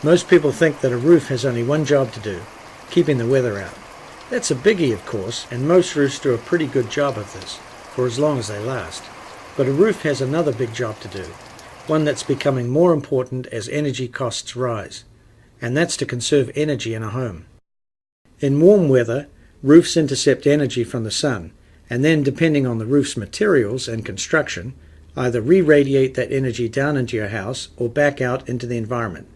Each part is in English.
Most people think that a roof has only one job to do, keeping the weather out. That's a biggie, of course, and most roofs do a pretty good job of this, for as long as they last. But a roof has another big job to do, one that's becoming more important as energy costs rise, and that's to conserve energy in a home. In warm weather, roofs intercept energy from the sun, and then, depending on the roof's materials and construction, either re-radiate that energy down into your house or back out into the environment.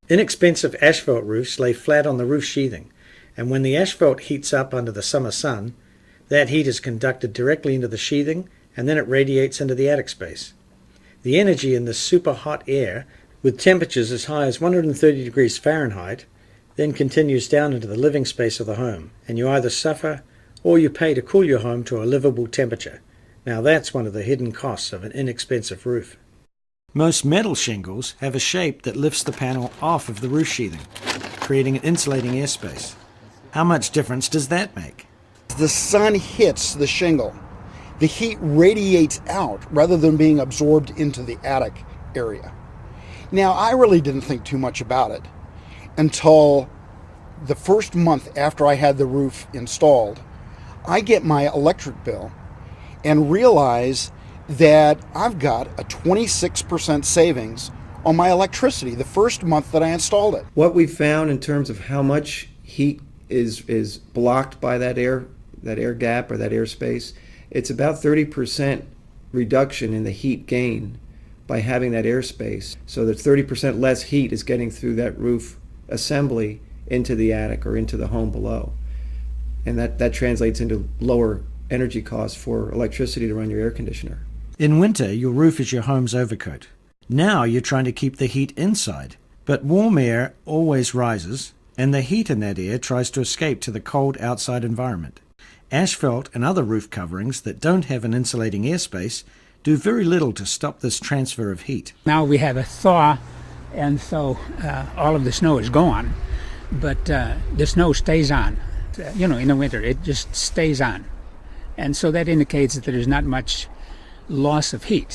Inexpensive asphalt roofs lay flat on the roof sheathing, and when the asphalt heats up under the summer sun, that heat is conducted directly into the sheathing, and then it radiates into the attic space. The energy in this super hot air, with temperatures as high as 130 degrees Fahrenheit, then continues down into the living space of the home, and you either suffer or you pay to cool your home to a livable temperature. Now that's one of the hidden costs of an inexpensive roof. Most metal shingles have a shape that lifts the panel off of the roof sheathing, creating an insulating airspace. How much difference does that make? The sun hits the shingle. The heat radiates out rather than being absorbed into the attic area. Now, I really didn't think too much about it until the first month after I had the roof installed. I get my electric bill and realize that I've got a 26% savings on my electricity the first month that I installed it. What we found in terms of how much heat is blocked by that air gap or that airspace, it's about 30% reduction in the heat gain by having that airspace. So that 30% less heat is getting through that roof assembly into the attic or into the home below. And that translates into lower energy costs for electricity to run your air conditioner. In winter, your roof is your home's overcoat. Now you're trying to keep the heat inside. But warm air always rises, and the heat in that air tries to escape to the cold outside environment. Asphalt and other roof coverings that don't have an insulating airspace do very little to stop this transfer of heat. Now we have a thaw, and so all of the snow is gone, but the snow stays on. In the winter, it just stays on. And so that indicates that there's not much loss of heat.